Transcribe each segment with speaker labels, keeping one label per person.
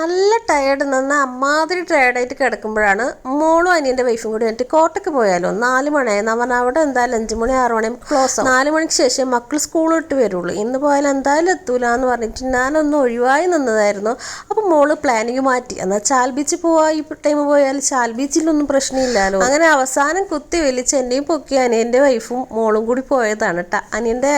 Speaker 1: നല്ല ടയേർഡ് നിന്ന് അമ്മാതിരി ടയേർഡായിട്ട് കിടക്കുമ്പോഴാണ് മോളും അനിയൻ്റെ വൈഫും കൂടി എന്നിട്ട് കോട്ടയ്ക്ക് പോയാലോ 4 മണിയായി നമ്മൾ അവിടെ എന്തായാലും 5 മണി 6 മണി ക്ലോസ് ആവും. 4 മണിക്ക് ശേഷം മക്കൾ സ്കൂൾ വിട്ട് വരുള്ളൂ. ഇന്ന് പോയാൽ എന്തായാലും എത്തൂല എന്ന് പറഞ്ഞിട്ട് ഞാനൊന്ന് ഒഴിവായി നിന്നതായിരുന്നു. അപ്പം മോള് പ്ലാനിങ് മാറ്റി, എന്നാൽ ചാൽ ബീച്ചിൽ പോവാ, ഈ ടൈം പോയാൽ ചാൽ ബീച്ചിലൊന്നും പ്രശ്നമില്ലല്ലോ. അങ്ങനെ അവസാനം കുത്തി വലിച്ച് എന്നെയും പൊക്കി അനിയൻ്റെ വൈഫും മോളും കൂടി പോയതാണ് കേട്ടോ. അനിയൻ്റെ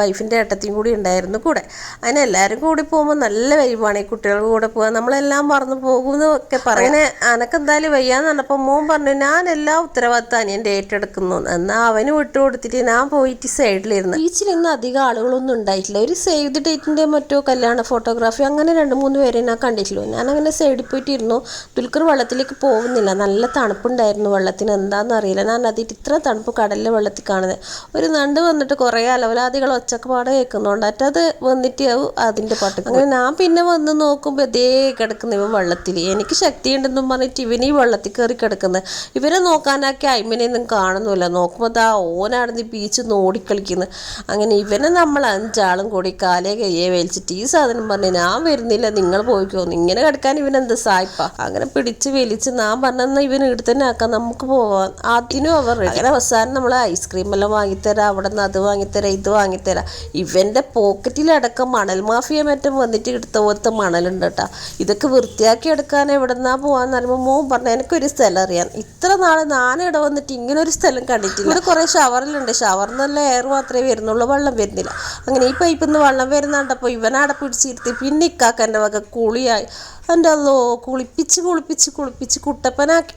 Speaker 1: വൈഫിൻ്റെ ഏട്ടത്തിയും കൂടി ഉണ്ടായിരുന്നു കൂടെ. അങ്ങനെ എല്ലാവരും കൂടി പോകുമ്പോൾ നല്ല വൈബാണ്. ഈ കുട്ടികളുടെ കൂടെ നമ്മളെല്ലാം മറന്നു പോകുന്നതൊക്കെ പറയും. അങ്ങനെ അനക്കെന്തായാലും വയ്യാന്ന് പറഞ്ഞപ്പോൾ മോൻ പറഞ്ഞു ഞാൻ എല്ലാ ഉത്തരവാദിത്തം അനിയൻ്റെ ഏറ്റെടുക്കുന്നു. എന്നാൽ അവന് വിട്ടുകൊടുത്തിട്ട് ഞാൻ പോയിട്ട് സൈഡിലിരുന്നു. ബീച്ചിൽ ഇന്ന് അധികം ആളുകളൊന്നും ഉണ്ടായിട്ടില്ല. ഒരു സേവ് ദി ഡേറ്റിൻ്റെ മറ്റോ കല്യാണ ഫോട്ടോഗ്രാഫി അങ്ങനെ 2-3 പേരെ ഞാൻ കണ്ടിട്ടുള്ളൂ. ഞാനങ്ങനെ സൈഡിൽ പോയിട്ടിരുന്നു. ദുൽഖർ വെള്ളത്തിലേക്ക് പോകുന്നില്ല. നല്ല തണുപ്പുണ്ടായിരുന്നു വെള്ളത്തിന്, എന്താണെന്ന് അറിയില്ല. ഞാൻ അതിട്ട് ഇത്ര തണുപ്പ് കടലിലെ വെള്ളത്തിൽ കാണുന്നത്. ഒരു നണ്ട് വന്നിട്ട് കുറേ അലവലാദികൾ ഒച്ചക്കപ്പാട് കേൾക്കുന്നുണ്ട്. അത് വന്നിട്ട് അതിൻ്റെ പാട്ട്. അങ്ങനെ ഞാൻ പിന്നെ വന്ന് നോക്കുമ്പോൾ അതേ കിടക്കുന്ന ഇവൻ വെള്ളത്തിൽ. എനിക്ക് ശക്തിയുണ്ടെന്നും പറഞ്ഞിട്ട് ഇവന് ഈ വെള്ളത്തിൽ കയറി കിടക്കുന്നത്. ഇവരെ നോക്കാനാക്കി അയിമനെയൊന്നും കാണുന്നില്ല. നോക്കുമ്പോൾ ഓനാണെന്ന് ബീച്ച് ഓടിക്കളിക്കുന്നത്. അങ്ങനെ ഇവനെ നമ്മൾ 5 ആളും കൂടി കാലേ കയ്യെ വലിച്ചിട്ട് ഈ സാധനം പറഞ്ഞ് ഞാൻ വരുന്നില്ല, നിങ്ങൾ പോയിക്കോന്ന്. ഇങ്ങനെ കിടക്കാൻ ഇവനെന്ത് സായിപ്പ. അങ്ങനെ പിടിച്ച് വലിച്ച് ഞാൻ പറഞ്ഞെന്നാൽ ഇവൻ ഇവിടെ തന്നെ ആക്കാം, നമുക്ക് പോവാൻ. അതിനും അവർ അങ്ങനെ അവസാനം നമ്മൾ ഐസ്ക്രീം എല്ലാം വാങ്ങിത്തരാം, അവിടെ നിന്ന് അത് വാങ്ങിത്തരാം, ഇത് വാങ്ങിത്തരാം. ഇവൻ്റെ പോക്കറ്റിലടക്കം മണൽ മാഫിയ മറ്റും വന്നിട്ട് എടുത്ത പോലത്തെ മണലുണ്ട് കേട്ടോ. ഇതൊക്കെ വൃത്തിയാക്കി എടുക്കാൻ എവിടെന്നാ പോവാന്ന് പറയുമ്പോൾ മോൻ പറഞ്ഞു എനിക്കൊരു സ്ഥലം അറിയാം. ഇത്ര നാളെ ഞാനിവിടെ വന്നിട്ട് ഇങ്ങനെ ഒരു സ്ഥലം കണ്ടിട്ടില്ല. ഇവിടെ കുറേ ഷവറിലുണ്ട്. ഷവറിൽ നല്ല എയർ മാത്രമേ വരുന്നുള്ളൂ, വെള്ളം വരുന്നില്ല. അങ്ങനെ ഈ പൈപ്പിൽ നിന്ന് വെള്ളം വരുന്നുണ്ടപ്പോൾ ഇവനവിടെ പിടിച്ചിരുത്തി പിന്നെ ഇക്കാക്കൻ്റെ വക കുളിയായി. എൻ്റെ അല്ലോ കുളിപ്പിച്ച് കുട്ടപ്പനാക്കി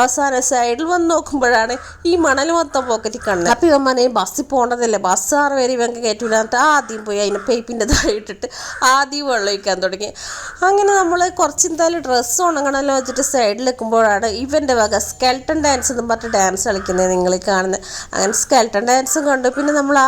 Speaker 1: അവസാനം സൈഡിൽ വന്ന് നോക്കുമ്പോഴാണ് ഈ മണൽ മൊത്തം പോക്കറ്റിൽ കണ്ടത്. അപ്പം ഇവൻ പറഞ്ഞ ബസ്സിൽ പോകേണ്ടതല്ലേ, ബസ് 6 വരെ ഇവൻ കയറ്റൂല എന്നിട്ട് ആദ്യം പോയി അതിന് പൈപ്പിൻ്റെ താഴെ ഇട്ടിട്ട് ആദ്യം വെള്ളം ഒഴിക്കാൻ തുടങ്ങി. അങ്ങനെ നമ്മൾ കുറച്ച് എന്തായാലും ഡ്രസ്സ് ഉണങ്ങണമെല്ലാം വെച്ചിട്ട് സൈഡിൽ വെക്കുമ്പോഴാണ് ഇവൻ്റെ വക സ്കെൽട്ടൺ ഡാൻസ് എന്നും പറഞ്ഞിട്ട് ഡാൻസ് കളിക്കുന്നത് നിങ്ങൾ കാണുന്നത്. അങ്ങനെ സ്കെൽട്ടൺ ഡാൻസും കണ്ടു. പിന്നെ നമ്മൾ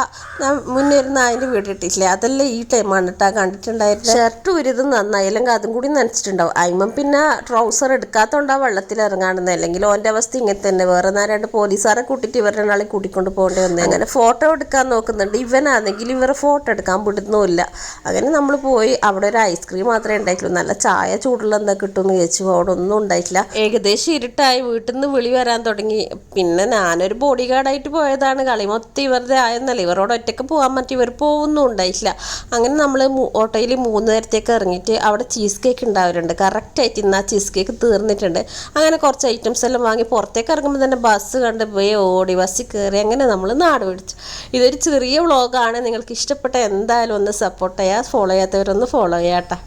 Speaker 1: മുന്നേ ഇരുന്ന് അതിൻ്റെ വീഡിയോ ഇട്ടിട്ടില്ലേ, അതെല്ലാം ഈ ടൈമാണ് കേട്ടോ കണ്ടിട്ടുണ്ടായിരുന്നത്. ഷർട്ട് ഉരുത് നന്നായി, അല്ലെങ്കിൽ അതും കൂടി നനച്ചിട്ടുണ്ടാവും. അയിമം പിന്നെ ട്രൗസർ എടുക്കാത്തോണ്ടാ വെള്ളത്തിൽ ഇറങ്ങാണെന്ന്. അല്ലെങ്കിൽ ഓൻ്റെ അവസ്ഥ ഇങ്ങനെ തന്നെ. വേറെ 2 പോലീസുകാരെ കൂട്ടിയിട്ട് ഇവരുടെ നാളെ കൂട്ടിക്കൊണ്ട് പോകേണ്ടി വന്നത്. അങ്ങനെ ഫോട്ടോ എടുക്കാൻ നോക്കുന്നുണ്ട്. ഇവനാണെങ്കിൽ ഇവരെ ഫോട്ടോ എടുക്കാൻ വിടുന്നുമില്ല. അങ്ങനെ നമ്മൾ പോയി. അവിടെ ഒരു ഐസ്ക്രീം മാത്രമേ ഉണ്ടായിട്ടുള്ളൂ. നല്ല ചായ ചൂടുള്ള എന്താ കിട്ടുമെന്ന് ചോദിച്ചു. അവിടെ ഒന്നും ഉണ്ടായിട്ടില്ല. ഏകദേശം ഇരുട്ടായി. വീട്ടിൽ നിന്ന് വിളി വരാൻ തുടങ്ങി. പിന്നെ ഞാനൊരു ബോഡി ഗാർഡായിട്ട് പോയതാണ്. കളി മൊത്തം ഇവരുടെ ആയെന്നല്ല. ഇവരോട് ഒറ്റയ്ക്ക് പോകാൻ പറ്റി ഇവർ പോകുന്നും ഉണ്ടായിട്ടില്ല. അങ്ങനെ നമ്മൾ ഓട്ടോയിൽ 3 നേരത്തേക്ക് ഇറങ്ങിയിട്ട് അവിടെ ചീസ് കേക്ക് ഉണ്ടാവരുണ്ട്. കറക്റ്റായിട്ട് ഇന്ന് ആ ചീസ് കേക്ക് തീർന്നിട്ടുണ്ട്. അങ്ങനെ കുറച്ച് ഐറ്റംസ് എല്ലാം വാങ്ങി പുറത്തേക്ക് ഇറങ്ങുമ്പോൾ തന്നെ ബസ് കണ്ട് പോയി ഓടി ബസ്സിൽ കയറി. അങ്ങനെ നമ്മൾ നാട് പിടിച്ചു. ഇതൊരു ചെറിയ വ്ളോഗാണ്. നിങ്ങൾക്ക് ഇഷ്ടപ്പെട്ട എന്തായാലും ഒന്ന് സപ്പോർട്ട് ചെയ്യുക. ഫോളോ ചെയ്യാത്തവരൊന്ന് ഫോളോ ചെയ്യാം കേട്ടോ.